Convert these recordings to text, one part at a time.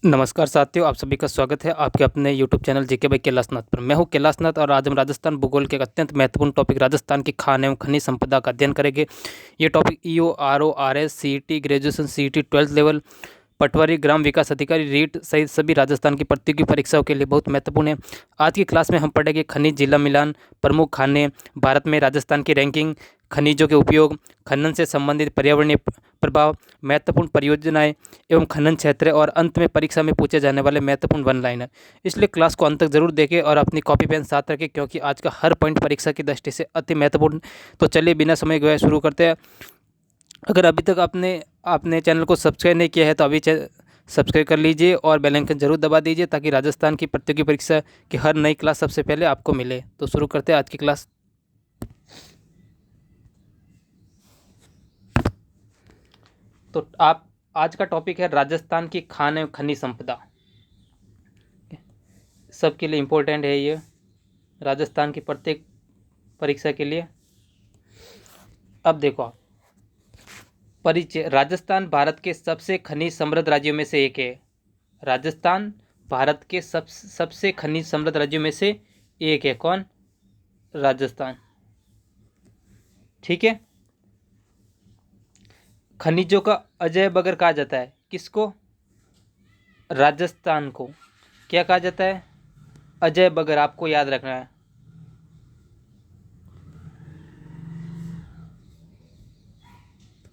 नमस्कार साथियों, आप सभी का स्वागत है आपके अपने YouTube channel JK by Kailashnath पर। मैं हूं कैलाशनाथ और आज हम राजस्थान भूगोल के एक अत्यंत महत्वपूर्ण टॉपिक राजस्थान की खान एवं खनिज संपदा का अध्ययन करेंगे। ये topic EO, RO, RS, CET, graduation, CET, 12th level, patwari, ग्राम विकास अधिकारी, रीट सहित सभी राजस्थान की प्रतियोगी परीक्षाओं के लिए बहुत महत्वपूर्ण है। आज की क्लास में हम पढ़ेंगे खनिज जिला मिलान, प्रमुख खाने, भारत में राजस्थान की रैंकिंग, खनिजों के उपयोग, खनन से संबंधित पर्यावरणीय प्रभाव, महत्वपूर्ण परियोजनाएं एवं खनन क्षेत्र और अंत में परीक्षा में पूछे जाने वाले महत्वपूर्ण वन लाइनर। इसलिए क्लास को अंत तक जरूर देखें और अपनी कॉपी पेन साथ रखें क्योंकि आज का हर पॉइंट परीक्षा की दृष्टि से अति महत्वपूर्ण। तो चलिए बिना समय गवाए शुरू करते हैं। अगर अभी तक आपने आपने चैनल को सब्सक्राइब नहीं किया है तो अभी सब्सक्राइब कर लीजिए और बेल आइकन जरूर दबा दीजिए ताकि राजस्थान की प्रतियोगी परीक्षा की हर नई क्लास सबसे पहले आपको मिले। तो शुरू करते हैं आज की क्लास। तो आप आज का टॉपिक है राजस्थान की खान एवं खनिज संपदा। सबके लिए इम्पोर्टेंट है ये, राजस्थान की प्रत्येक परीक्षा के लिए। अब देखो आप, परिचय। राजस्थान भारत के सबसे खनिज समृद्ध राज्यों में से एक है। राजस्थान भारत के सबसे खनिज समृद्ध राज्यों में से एक है। कौन? राजस्थान। ठीक है। खनिजों का अजय बगर कहा जाता है। किसको? राजस्थान को क्या कहा जाता है? अजय बगर। आपको याद रखना है।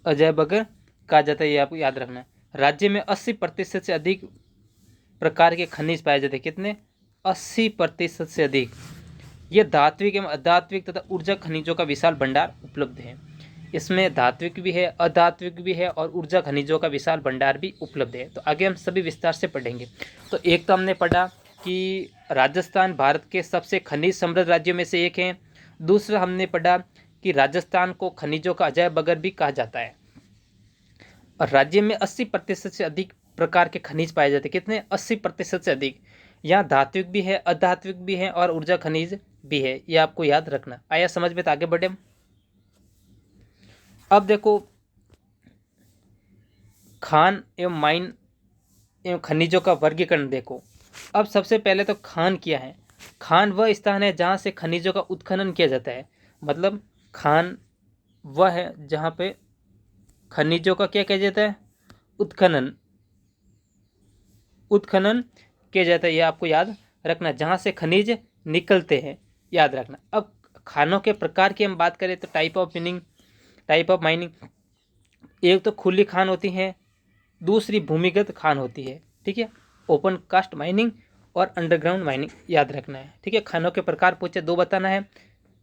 अजय बगर कहा जाता है, ये आपको याद रखना है। राज्य में 80% से अधिक प्रकार के खनिज पाए जाते हैं। कितने? 80% से अधिक। ये धात्विक एवं अधात्विक तथा ऊर्जा खनिजों का विशाल भंडार उपलब्ध है। इसमें धात्विक भी है, अधात्विक भी है और ऊर्जा खनिजों का विशाल भंडार भी उपलब्ध है। तो आगे हम सभी विस्तार से पढ़ेंगे। तो एक तो हमने पढ़ा कि राजस्थान भारत के सबसे खनिज समृद्ध राज्यों में से एक है। दूसरा हमने पढ़ा कि राजस्थान को खनिजों का अजय बगर भी कहा जाता है। और राज्य में 80% से अधिक प्रकार के खनिज पाए जाते हैं। कितने? 80% से अधिक। यहाँ धात्विक भी है, अधात्विक भी है और ऊर्जा खनिज भी है। ये आपको याद रखना। आया समझ में? तो आगे बढ़े। अब देखो, खान एवं माइन एवं खनिजों का वर्गीकरण देखो। अब सबसे पहले तो खान क्या है? खान वह स्थान है जहाँ से खनिजों का उत्खनन किया जाता है। मतलब खान वह है जहाँ पे खनिजों का क्या किया जाता है? उत्खनन किया जाता है। ये आपको याद रखना, जहाँ से खनिज निकलते हैं, याद रखना। अब खानों के प्रकार की हम बात करें तो टाइप ऑफ माइनिंग। एक तो खुली खान होती है, दूसरी भूमिगत खान होती है। ठीक है। ओपन कास्ट माइनिंग और अंडरग्राउंड माइनिंग, याद रखना है। ठीक है। खानों के प्रकार पूछे, दो बताना है,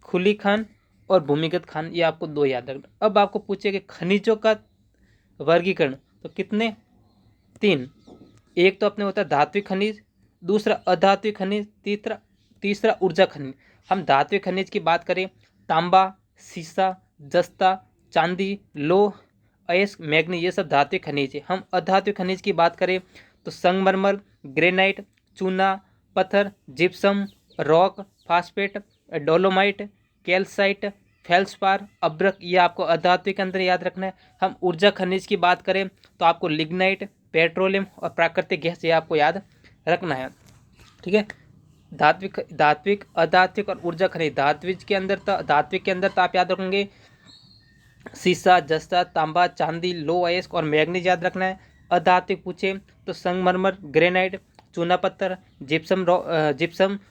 खुली खान और भूमिगत खान। ये आपको दो याद रखना। अब आपको पूछे कि खनिजों का वर्गीकरण, तो कितने? 3। एक तो अपने होता है धात्विक खनिज, दूसरा अधात्विक खनिज, तीसरा ऊर्जा खनिज। हम धात्विक खनिज की बात करें, तांबा, सीसा, जस्ता, चांदी, लोह, अयस्क, मैग्नीज, ये सब धात्विक खनिज है। हम अधात्विक खनिज की बात करें तो संगमरमर, ग्रेनाइट, चूना पत्थर, gypsum, rock, phosphate, dolomite, calcite, feldspar, अब्रक, ये आपको अधात्विक के अंदर याद रखना है। हम ऊर्जा खनिज की बात करें तो आपको लिग्नाइट, पेट्रोलियम और प्राकृतिक गैस, ये आपको याद रखना है। ठीक है। धात्विक, अधात्विक और ऊर्जा खनिज। धात्विक के अंदर तो आप याद रखेंगे सीसा, जस्ता, तांबा, चांदी, लो अयस्क और मैग्नीज, याद रखना है। अधात्विक पूछे तो संगमरमर, ग्रेनाइट, चूना पत्थर, gypsum,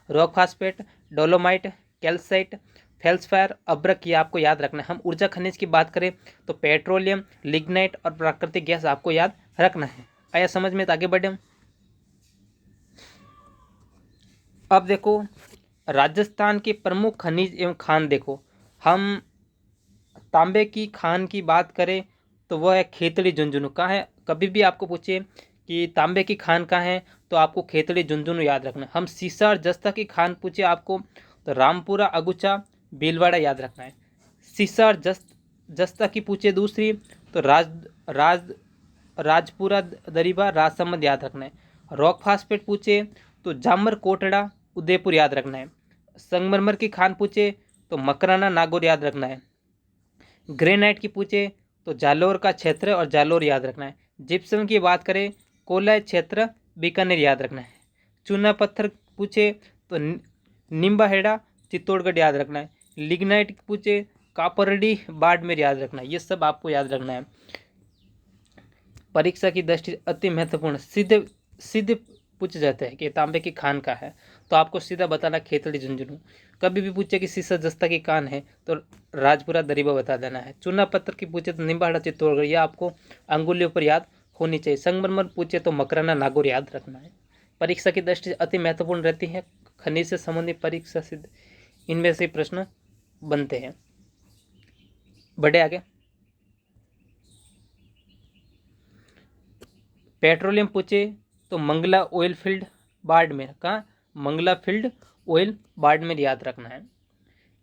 rock phosphate, dolomite, calcite, feldspar, अब्रक, ये आपको याद रखना है। हम ऊर्जा खनिज की बात करें तो पेट्रोलियम, लिग्नाइट और प्राकृतिक गैस आपको याद रखना है। आया समझ में? तो आगे बढ़े। अब देखो, राजस्थान के प्रमुख खनिज एवं खान देखो। हम तांबे की खान की बात करें तो वह है खेतड़ी झुंझुनू। कहाँ है? कभी भी आपको पूछे कि तांबे की खान कहाँ है तो आपको खेतड़ी झुंझुनू याद रखना है। हम सीसा और जस्ता की खान पूछे आपको तो रामपुरा, अगुचा, भीलवाड़ा, याद रखना है। सीसा और जस्ता की पूछे दूसरी तो राजपुरा, दरीबा, राजसमंद, याद रखना है। रॉक फास्फेट पूछे तो जामर, कोटड़ा, उदयपुर, याद रखना है। संगमरमर की खान पूछे तो मकराना, नागौर, याद रखना है। ग्रेनाइट की पूछे तो जालोर का क्षेत्र और जालोर, याद रखना है। जिप्सम की बात करें कोलाय क्षेत्र बीकानेर याद रखना है। चूना पत्थर पूछे तो निम्बाहेड़ा चित्तौड़गढ़ याद रखना है। लिग्नाइट पूछे कापरडी बाड़मेर याद रखना है। ये सब आपको याद रखना है। परीक्षा की दृष्टि अति महत्वपूर्ण सीधे पूछ जाते हैं कि तांबे की खान का है, तो आपको सीधा बताना खेतड़ी झुंझुनू। कभी भी पूछे कि सीसा जस्ता की कान है तो राजपुरा दरीबा बता देना है। चूना पत्थर की पूछे तो निम्बाड़ा चित्तौड़गढ़, यह आपको अंगुलियों पर याद होनी चाहिए। संगमरमर पूछे तो मकराना नागौर याद रखना है। परीक्षा की दृष्टि अति महत्वपूर्ण रहती है। खनिज से संबंधित परीक्षा सिद्ध इनमें से प्रश्न बनते हैं। बढ़े आगे। पेट्रोलियम पूछे तो मंगला ऑयल फील्ड बाड़मेर, कहाँ? मंगला फील्ड ऑयल बाड़मेर याद रखना है।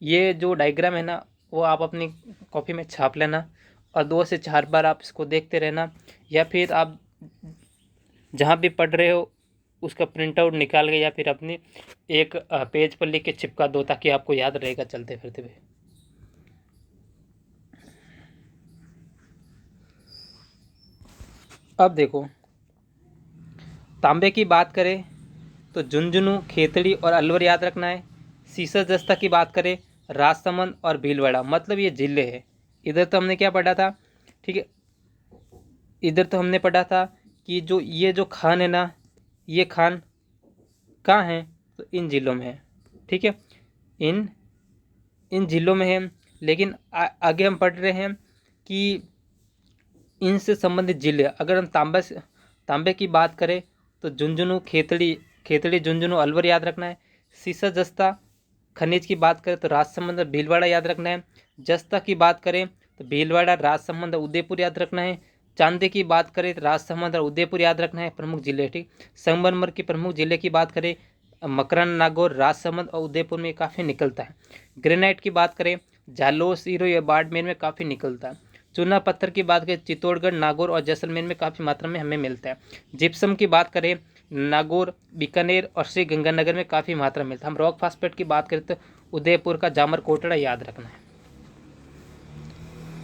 ये जो डायग्राम है ना, वो आप अपनी कॉपी में छाप लेना और 2 से 4 बार आप इसको देखते रहना, या फिर आप जहाँ भी पढ़ रहे हो उसका प्रिंट आउट निकाल के या फिर अपनी एक पेज पर लिख के चिपका दो, ताकि आपको याद रहेगा चलते फिरते हुए। अब देखो, तांबे की बात करें तो झुंझुनू, खेतड़ी और अलवर याद रखना है। सीसा जस्ता की बात करें राजसमंद और भीलवाड़ा, मतलब ये जिले हैं। इधर तो हमने क्या पढ़ा था, ठीक है, इधर तो हमने पढ़ा था कि जो ये जो खान है ना, ये खान कहाँ है, तो इन जिलों में है, ठीक है, इन जिलों में है। लेकिन आगे हम पढ़ रहे हैं कि इनसे संबंधित जिले, अगर हम तांबे की बात करें तो झुंझुनू, खेतड़ी झुंझुनू अलवर याद रखना है। सीसा जस्ता खनिज की बात करें तो राजसमंद भीलवाड़ा याद रखना है। जस्ता की बात करें तो भीलवाड़ा, राजसमंद, उदयपुर याद रखना है। चांदी की बात करें तो राजसमंद और उदयपुर याद रखना है प्रमुख जिले, ठीक। संगमरमर की प्रमुख जिले की बात करें मकराना नागौर, राजसमंद और उदयपुर में काफ़ी निकलता है। ग्रेनाइट की बात करें जालोर, सीरो या बाड़मेर में काफ़ी निकलता है। चूना पत्थर की बात करें चित्तौड़गढ़, नागौर और जैसलमेर में काफ़ी मात्रा में हमें मिलता है। जिप्सम की बात करें नागौर, बीकानेर और श्री गंगानगर में काफ़ी मात्रा में मिलता है। हम रॉक फास्फेट की बात करें तो उदयपुर का जामर कोटड़ा याद रखना है।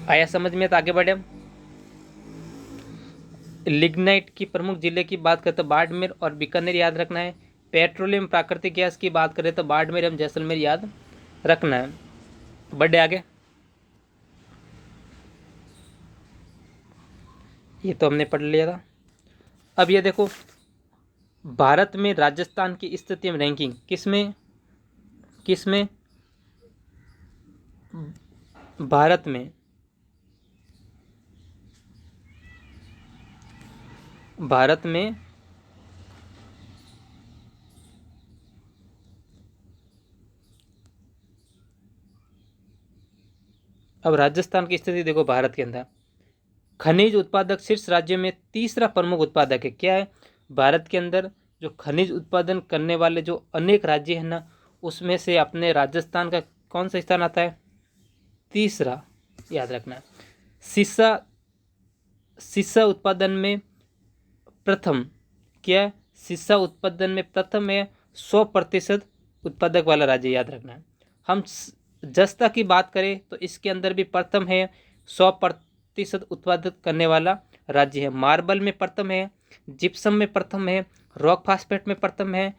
आया समझ में? तो आगे बढ़े। लिग्नाइट की प्रमुख जिले की बात करें तो बाड़मेर और बीकानेर याद रखना है। पेट्रोलियम, प्राकृतिक गैस की बात करें तो बाड़मेर एवं जैसलमेर याद रखना है। बढ़े आगे। ये तो हमने पढ़ लिया था। अब ये देखो, भारत में राजस्थान की स्थिति में रैंकिंग किसमें भारत में अब राजस्थान की स्थिति देखो। भारत के अंदर खनिज उत्पादक शीर्ष राज्य में तीसरा प्रमुख उत्पादक है। क्या है? भारत के अंदर जो खनिज उत्पादन करने वाले जो अनेक राज्य हैं ना, उसमें से अपने राजस्थान का कौन सा स्थान आता है? तीसरा, याद रखना। शीशा उत्पादन में प्रथम, क्या? शीशा उत्पादन में प्रथम है। 100% उत्पादक वाला राज्य याद रखना है। हम जस्ता की बात करें तो इसके अंदर भी प्रथम है। 100% उत्पादक करने वाला राज्य है। मार्बल में प्रथम है, जिप्सम में प्रथम है, रॉक फास्फेट में प्रथम है,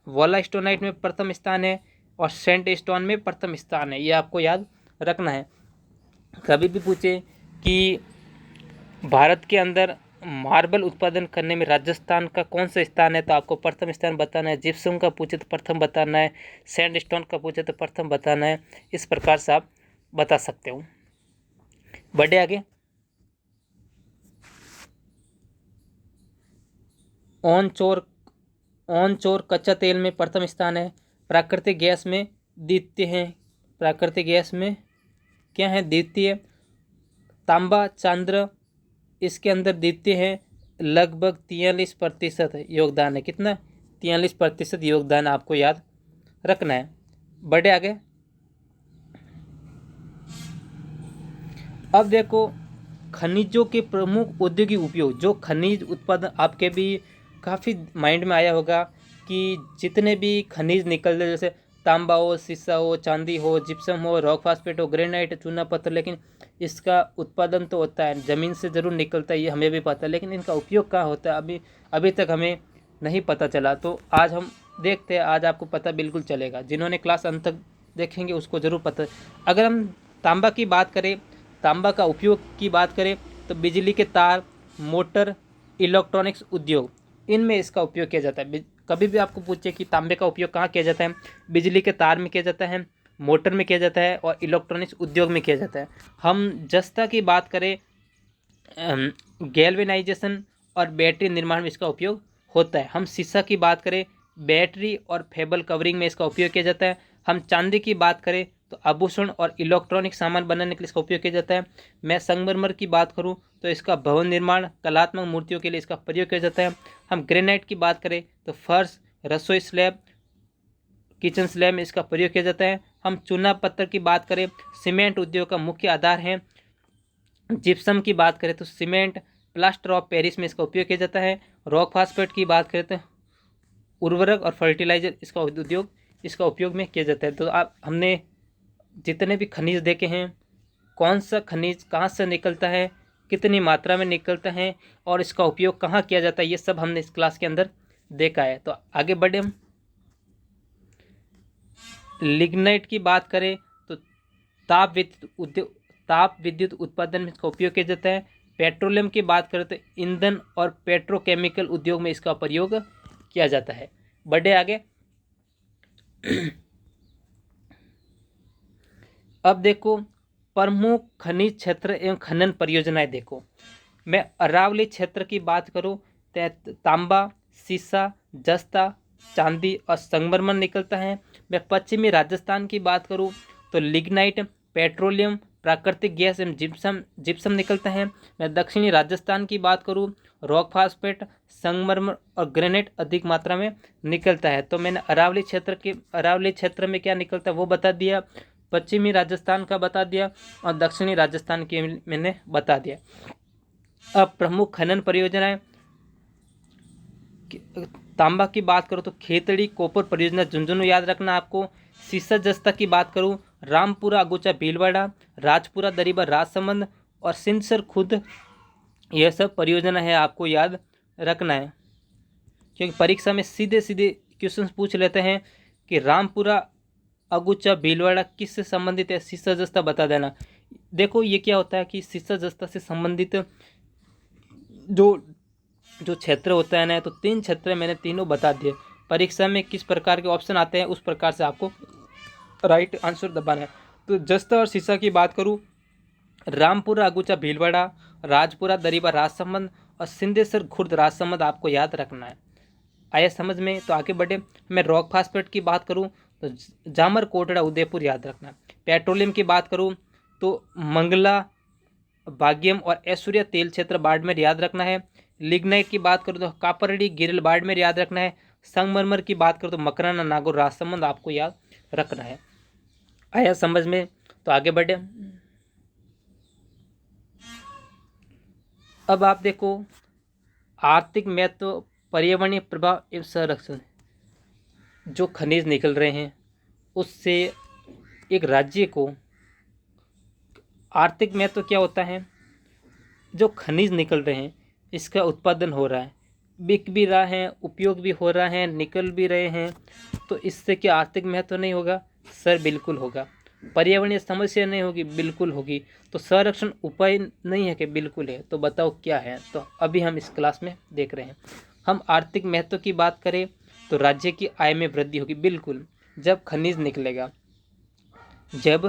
वोलास्टोनाइट में प्रथम स्थान है और सेंट स्टोन में प्रथम स्थान है। ये आपको याद रखना है। कभी भी पूछे कि भारत के अंदर मार्बल उत्पादन करने में राजस्थान का कौन सा स्थान है, तो आपको प्रथम स्थान बताना है। जिप्सम का पूछे तो प्रथम बताना है। सैंड स्टोन का पूछे तो प्रथम बताना है। इस प्रकार से आप बता सकते हो। बढ़े आगे। ऑनचोर कच्चा तेल में प्रथम स्थान है। प्राकृतिक गैस में द्वितीय है। प्राकृतिक गैस में क्या है? द्वितीय। तांबा चांद्र इसके अंदर द्वितीय है। लगभग 43% योगदान है। कितना? 43% योगदान आपको याद रखना है। बढ़े आगे। अब देखो, खनिजों के प्रमुख औद्योगिक उपयोग। जो खनिज उत्पादन आपके भी काफ़ी माइंड में आया होगा कि जितने भी खनिज निकलते, जैसे तांबा हो, शीशा हो, चांदी हो, जिप्सम हो, रॉक फास्फेट हो, ग्रेनाइट, चूना पत्थर, लेकिन इसका उत्पादन तो होता है, ज़मीन से ज़रूर निकलता है, ये हमें भी पता है, लेकिन इनका उपयोग कहाँ होता है अभी तक हमें नहीं पता चला। तो आज हम देखते हैं, आज आपको पता बिल्कुल चलेगा। जिन्होंने क्लास अंत तक देखेंगे उसको ज़रूर पता। अगर हम तांबा की बात करें, तांबा का उपयोग की बात करें, तो बिजली के तार, मोटर, इलेक्ट्रॉनिक्स उद्योग, इनमें इसका उपयोग किया जाता है। कभी भी आपको पूछे कि तांबे का उपयोग कहाँ किया जाता है, बिजली के तार में किया जाता है, मोटर में किया जाता है और इलेक्ट्रॉनिक्स उद्योग में किया जाता है। हम जस्ता की बात करें, गैल्वेनाइजेशन और बैटरी निर्माण में इसका उपयोग होता है। हम शीशा की बात करें, बैटरी और फेबल कवरिंग में इसका उपयोग किया जाता है। हम चांदी की बात करें तो आभूषण और इलेक्ट्रॉनिक सामान बनाने के लिए इसका उपयोग किया जाता है। मैं संगमरमर की बात करूं तो इसका भवन निर्माण, कलात्मक मूर्तियों के लिए इसका प्रयोग किया जाता है। हम ग्रेनाइट की बात करें तो फर्श, रसोई स्लैब, किचन स्लैब में इसका प्रयोग किया जाता है। हम चूना पत्थर की बात करें, सीमेंट उद्योग का मुख्य आधार है। जिप्सम की बात करें तो सीमेंट, प्लास्टर ऑफ पेरिस में इसका उपयोग किया जाता है। रॉक फास्फेट की बात करें तो उर्वरक और फर्टिलाइजर इसका उपयोग में किया जाता है। तो आप हमने जितने भी खनिज देखे हैं, कौन सा खनिज कहाँ से निकलता है, कितनी मात्रा में निकलता है और इसका उपयोग कहाँ किया जाता है, ये सब हमने इस क्लास के अंदर देखा है। तो आगे बढ़े हम। लिग्नाइट की बात करें तो ताप विद्युत उत्पादन में इसका उपयोग किया जाता है। पेट्रोलियम की बात करें तो ईंधन और पेट्रोकेमिकल उद्योग में इसका प्रयोग किया जाता है। बढ़े आगे। अब देखो प्रमुख खनिज क्षेत्र एवं खनन परियोजनाएं। देखो मैं अरावली क्षेत्र की बात करूं तो तांबा, शीशा, जस्ता, चांदी और संगमरमर निकलता है। मैं पश्चिमी राजस्थान की बात करूं तो लिग्नाइट, पेट्रोलियम, प्राकृतिक गैस एवं जिप्सम निकलता है। मैं दक्षिणी राजस्थान की बात करूं, रॉक फास्फेट, संगमरमर और ग्रेनाइट अधिक मात्रा में निकलता है। तो मैंने अरावली क्षेत्र में क्या निकलता है वो बता दिया, पश्चिमी राजस्थान का बता दिया और दक्षिणी राजस्थान की मैंने बता दिया। अब प्रमुख खनन परियोजनाएं, तांबा की बात करूं तो खेतड़ी कॉपर परियोजना झुंझुनू याद रखना आपको। शीशा जस्ता की बात करूं, रामपुरा अगुचा भीलवाड़ा, राजपुरा दरीबा राजसमंद और सिंसर खुद, यह सब परियोजना है, आपको याद रखना है। क्योंकि परीक्षा में सीधे सीधे क्वेश्चन पूछ लेते हैं कि रामपुरा अगुचा भीलवाड़ा किससे संबंधित है, शीशा जस्ता बता देना। देखो ये क्या होता है कि शीशा जस्ता से संबंधित जो क्षेत्र होता है ना, तो 3 क्षेत्र मैंने तीनों बता दिए। परीक्षा में किस प्रकार के ऑप्शन आते हैं उस प्रकार से आपको राइट आंसर दबाना है। तो जस्ता और शीशा की बात करूँ, रामपुरा अगुचा भीलवाड़ा, राजपुरा दरीबा राजसमंद और सिंधेश्वर खुर्द राजसमंद आपको याद रखना है। आया समझ में। तो आगे बढ़े। मैं रॉक फास्फेट की बात करूं तो जामर कोटड़ा उदयपुर याद रखना। पेट्रोलियम की बात करूं तो मंगला, भाग्यम और ऐश्वर्या तेल क्षेत्र बाड़मेर याद रखना है। लिग्नाइट की बात करूं तो कापरडी, गिरिल बाड़मेर याद रखना है। संगमरमर की बात करूं तो मकराना, नागौर, राजसमंद आपको याद रखना है। आया समझ में। तो आगे बढ़े। अब आप देखो आर्थिक महत्व, पर्यावरणीय प्रभाव एवं संरक्षण। जो खनिज निकल रहे हैं उससे एक राज्य को आर्थिक महत्व क्या होता है। जो खनिज निकल रहे हैं इसका उत्पादन हो रहा है, बिक भी रहा है, उपयोग भी हो रहा है, निकल भी रहे हैं, तो इससे क्या आर्थिक महत्व नहीं होगा? सर बिल्कुल होगा। पर्यावरणीय समस्या नहीं होगी? बिल्कुल होगी। तो संरक्षण उपाय नहीं है कि? बिल्कुल है। तो बताओ क्या है? तो अभी हम इस क्लास में देख रहे हैं। हम आर्थिक महत्व की बात करें तो राज्य की आय में वृद्धि होगी। बिल्कुल, जब खनिज निकलेगा, जब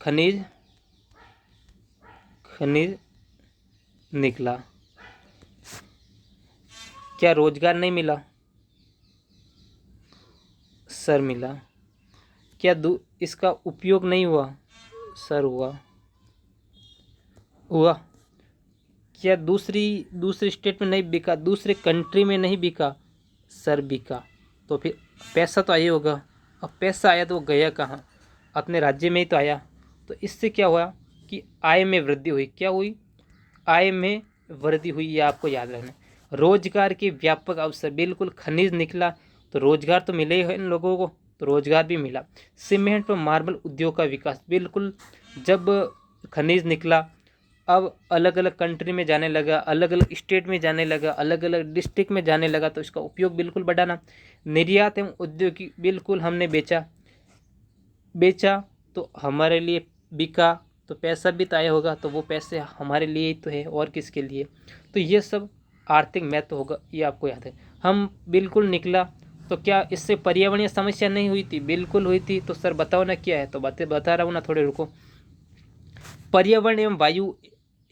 खनिज निकला, क्या रोजगार नहीं मिला? सर मिला। क्या इसका उपयोग नहीं हुआ? सर हुआ। क्या दूसरी स्टेट में नहीं बिका, दूसरे कंट्री में नहीं बिका? सर बिका। तो फिर पैसा तो आया होगा। अब पैसा आया तो वो गया कहाँ? अपने राज्य में ही तो आया। तो इससे क्या हुआ कि आय में वृद्धि हुई। क्या हुई? आय में वृद्धि हुई। ये आपको याद रखना है। रोजगार के व्यापक अवसर, बिल्कुल खनिज निकला, तो रोजगार तो मिले ही है इन लोगों को, तो रोजगार भी मिला। सीमेंट व मार्बल उद्योग का विकास, बिल्कुल जब खनिज निकला अब अलग अलग कंट्री में जाने लगा, अलग अलग स्टेट में जाने लगा, अलग अलग डिस्ट्रिक्ट में जाने लगा, तो इसका उपयोग बिल्कुल बढ़ाना। निर्यात एवं उद्योग बिल्कुल हमने बेचा तो हमारे लिए बिका, तो पैसा भी तो आया होगा, तो वो पैसे हमारे लिए ही तो है और किसके लिए। तो ये सब आर्थिक महत्व होगा, ये आपको याद है। हम बिल्कुल निकला तो क्या इससे पर्यावरणीय समस्या नहीं हुई थी? बिल्कुल हुई थी। तो सर बताओ ना क्या है, तो बता रहा हूँ ना, थोड़े रुको। पर्यावरण एवं वायु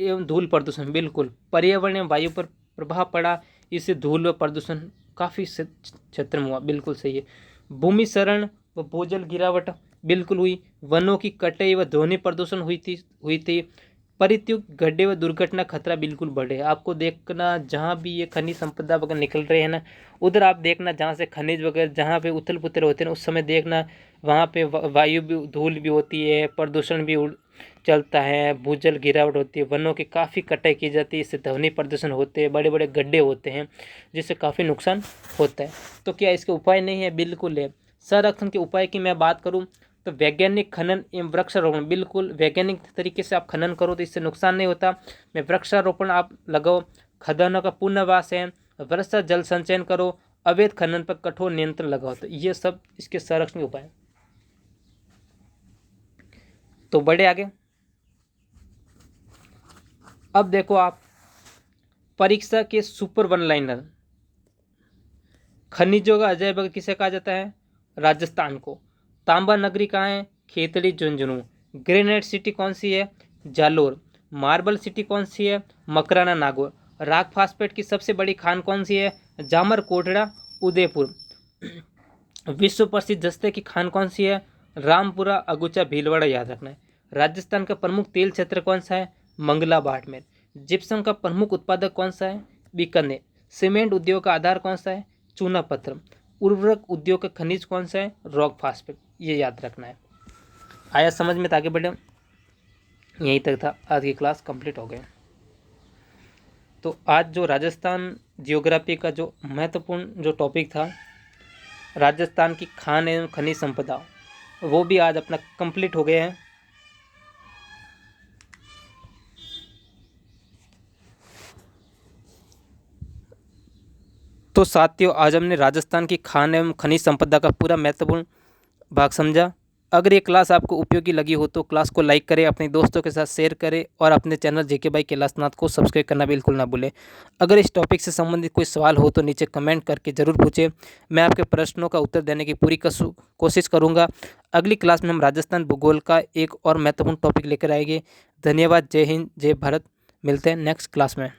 एवं धूल प्रदूषण, बिल्कुल पर्यावरण एवं वायु पर प्रभाव पड़ा, इससे धूल व प्रदूषण काफ़ी क्षेत्र में हुआ, बिल्कुल सही है। भूमि क्षरण व भूजल गिरावट बिल्कुल हुई। वनों की कटाई व ध्वनि प्रदूषण हुई थी। परित्युक्त गड्ढे व दुर्घटना खतरा बिल्कुल बढ़े। आपको देखना जहाँ भी ये खनिज संपदा वगैरह निकल रहे हैं ना, उधर आप देखना जहाँ से खनिज वगैरह जहाँ पे उथल पुथल होते हैं ना, उस समय देखना वहाँ पे वायु भी, धूल भी होती है, प्रदूषण भी चलता है, भूजल गिरावट होती है, वनों की काफ़ी कटाई की जाती है, इससे ध्वनि प्रदूषण होते हैं, बड़े बड़े गड्ढे होते हैं जिससे काफ़ी नुकसान होता है। तो क्या इसके उपाय नहीं है? बिल्कुल है। संरक्षण के उपाय की मैं बात करूँ तो वैज्ञानिक खनन एवं वृक्षारोपण, बिल्कुल वैज्ञानिक तरीके से आप खनन करो तो इससे नुकसान नहीं होता। मैं वृक्षारोपण आप लगाओ, खदानों का पुनर्वास है, वर्षा जल संचयन करो, अवैध खनन पर कठोर नियंत्रण लगाओ, तो ये सब इसके संरक्षण के उपाय हैं। तो बढ़े आगे। अब देखो आप, परीक्षा के सुपर वन लाइनर, खनिजों का अजय किसे कहा जाता है? राजस्थान को। तांबा नगरी कहाँ है? खेतड़ी झुंझुनू। ग्रेनाइट सिटी कौन सी है? जालोर। मार्बल सिटी कौन सी है? मकराना नागौर। राक फास्फेट की सबसे बड़ी खान कौन सी है? जामर कोटड़ा उदयपुर। विश्व प्रसिद्ध जस्ते की खान कौन सी है? रामपुरा अगुचा भीलवाड़ा, याद रखना है। राजस्थान का प्रमुख तेल क्षेत्र कौन सा है? मंगला बाड़मेर। जिप्सम का प्रमुख उत्पादक कौन सा है? बीकानेर। सीमेंट उद्योग का आधार कौन सा है? चूना पत्थर। उर्वरक उद्योग का खनिज कौन सा है? Rock phosphate. ये याद रखना है। आया समझ में? तो आगे बढ़े। यहीं तक था, आज की क्लास कंप्लीट हो गई। तो आज जो राजस्थान जियोग्राफी का जो महत्वपूर्ण जो टॉपिक था, राजस्थान की खान एवं खनिज संपदा, वो भी आज अपना कंप्लीट हो गए हैं। तो साथियों, आज हमने राजस्थान की खान एवं खनिज संपदा का पूरा महत्वपूर्ण भाग समझा। अगर ये क्लास आपको उपयोगी लगी हो तो क्लास को लाइक करें, अपने दोस्तों के साथ शेयर करें और अपने चैनल जेके भाई कैलाशनाथ को सब्सक्राइब करना बिल्कुल ना भूलें। अगर इस टॉपिक से संबंधित कोई सवाल हो तो नीचे कमेंट करके ज़रूर पूछें, मैं आपके प्रश्नों का उत्तर देने की पूरी कोशिश करूँगा। अगली क्लास में हम राजस्थान भूगोल का एक और महत्वपूर्ण टॉपिक लेकर आएंगे। धन्यवाद। जय हिंद, जय भारत। मिलते हैं नेक्स्ट क्लास में।